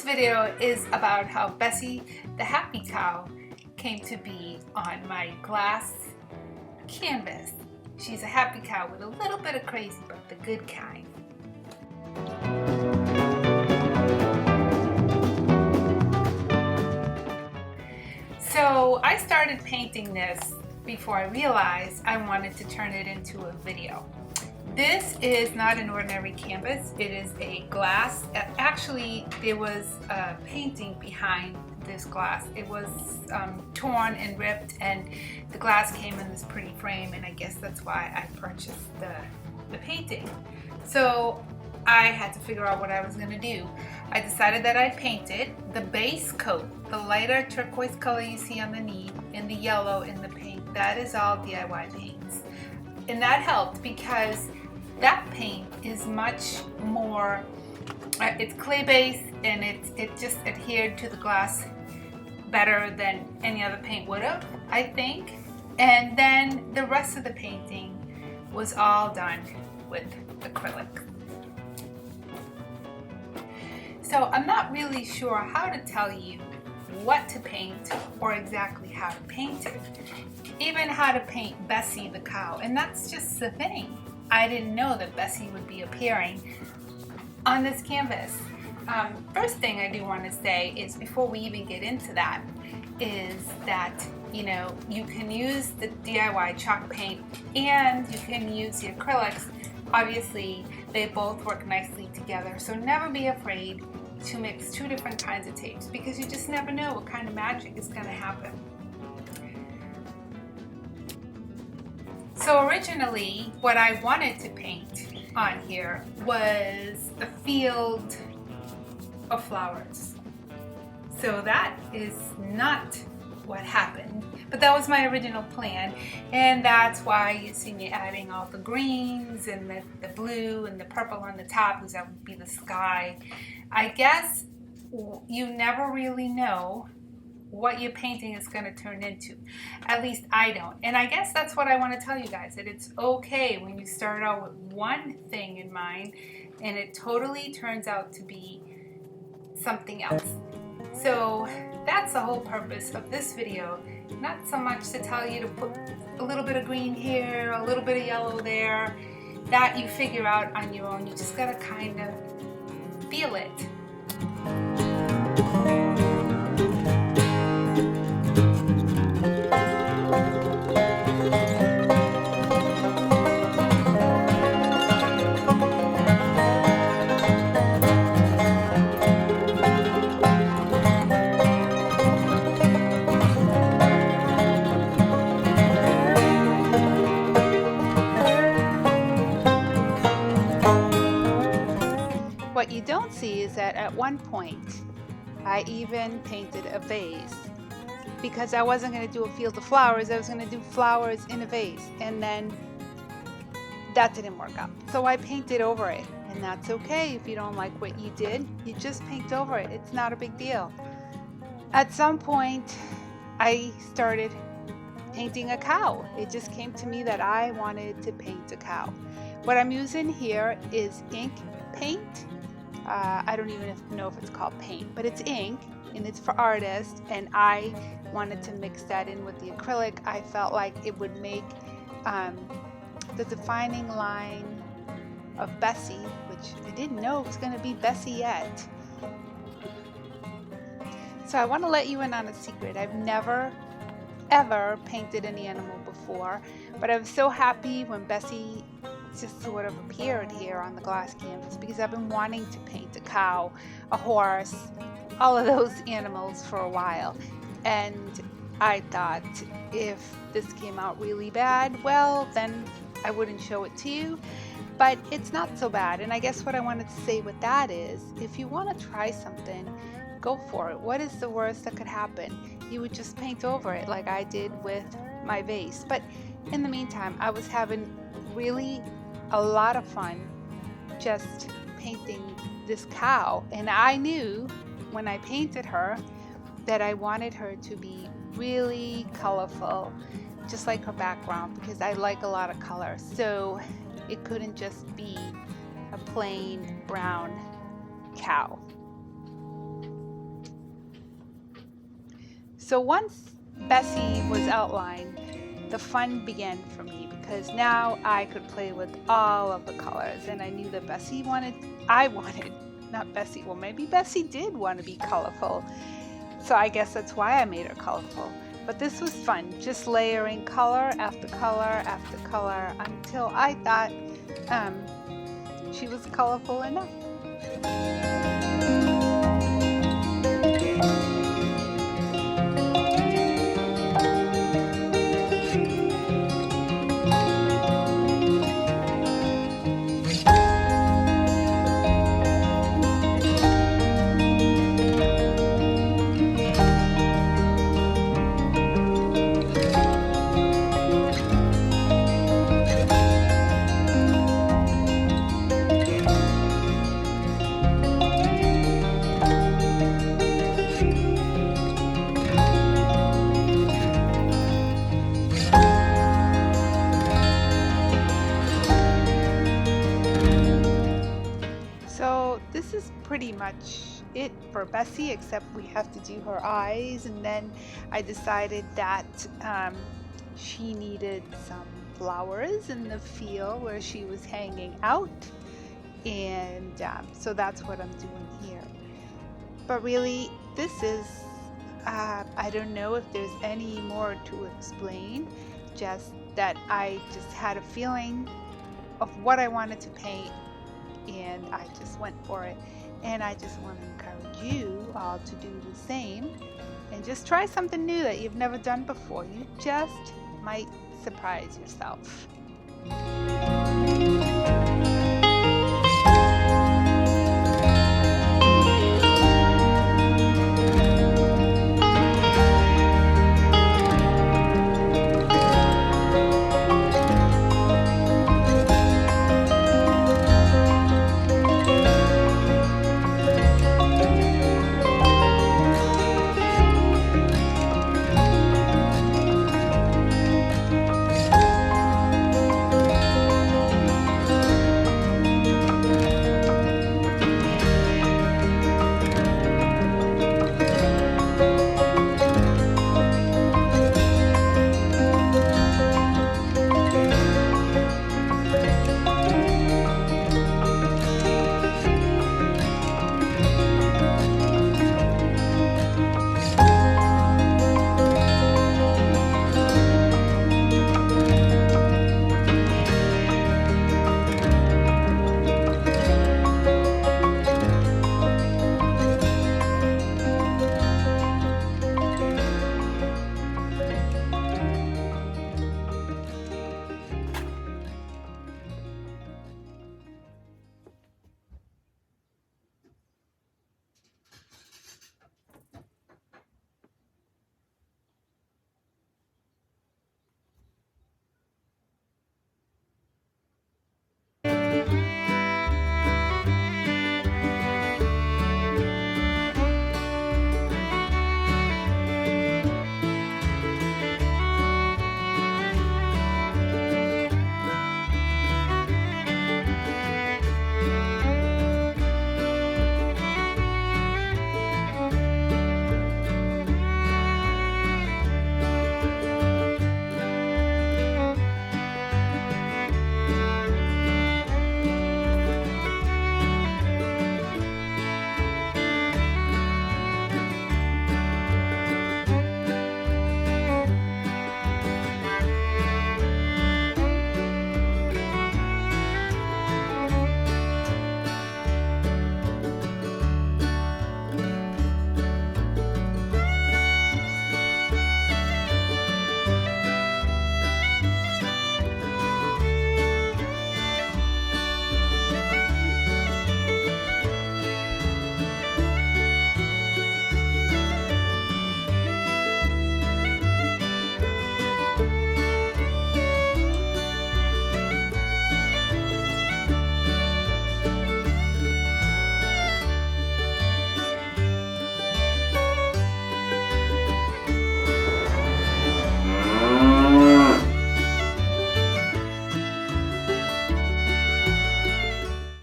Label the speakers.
Speaker 1: This video is about how Bessie, the happy cow, came to be on my glass canvas. She's a happy cow with a little bit of crazy, but the good kind. So I started painting this before I realized I wanted to turn it into a video. This is not an ordinary canvas, it is a glass. Actually, there was a painting behind this glass. It was torn and ripped, and the glass came in this pretty frame, and I guess that's why I purchased the painting. So I had to figure out what I was going to do. I decided that I'd paint it. The base coat, the lighter turquoise color you see underneath, and the yellow in the paint, that is all DIY paints. And that helped because that paint is much more, it's clay based, and it just adhered to the glass better than any other paint would have, I think. And then the rest of the painting was all done with acrylic. So I'm not really sure how to tell you what to paint or exactly how to paint it. Even how to paint Bessie the cow, and that's just the thing. I didn't know that Bessie would be appearing on this canvas. First thing I do want to say is, before we even get into that, is that you can use the DIY chalk paint and you can use the acrylics. Obviously, they both work nicely together, so never be afraid to mix two different kinds of tapes, because you just never know what kind of magic is going to happen. So originally, what I wanted to paint on here was a field of flowers. So that is not what happened, but that was my original plan, and that's why you see me adding all the greens and the blue and the purple on the top, because that would be the sky. I guess you never really know what your painting is going to turn into. At least I don't. And I guess that's what I want to tell you guys, that it's okay when you start out with one thing in mind and it totally turns out to be something else. So that's the whole purpose of this video. Not so much to tell you to put a little bit of green here, a little bit of yellow there. That you figure out on your own. You just gotta kind of feel it. What you don't see is that at one point I even painted a vase, because I wasn't going to do a field of flowers, I was going to do flowers in a vase, and then that didn't work out. So I painted over it, and that's okay. If you don't like what you did, you just paint over it. It's not a big deal. At some point I started painting a cow. It just came to me that I wanted to paint a cow. What I'm using here is ink paint. I don't even know if it's called paint, but it's ink, and it's for artists, and I wanted to mix that in with the acrylic. I felt like it would make the defining line of Bessie, which I didn't know it was going to be Bessie yet. So I want to let you in on a secret. I've never ever painted an animal before, but I was so happy when Bessie just sort of appeared here on the glass canvas, because I've been wanting to paint a cow, a horse, all of those animals for a while. And I thought, if this came out really bad, well, then I wouldn't show it to you. But it's not so bad. And I guess what I wanted to say with that is, if you want to try something, go for it. What is the worst that could happen? You would just paint over it like I did with my vase. But in the meantime, I was having really a lot of fun just painting this cow, and I knew when I painted her that I wanted her to be really colorful, just like her background, because I like a lot of color. So it couldn't just be a plain brown cow. So once Bessie was outlined, the fun began for me because now I could play with all of the colors, and I knew that I wanted, not Bessie, well, maybe Bessie did want to be colorful. So I guess that's why I made her colorful. But this was fun, just layering color after color after color until I thought she was colorful enough. So this is pretty much it for Bessie, except we have to do her eyes, and then I decided that she needed some flowers in the field where she was hanging out, and so that's what I'm doing here. But really, this is, I don't know if there's any more to explain, just that I just had a feeling of what I wanted to paint, and I just went for it. And I just want to encourage you all to do the same and just try something new that you've never done before. You just might surprise yourself.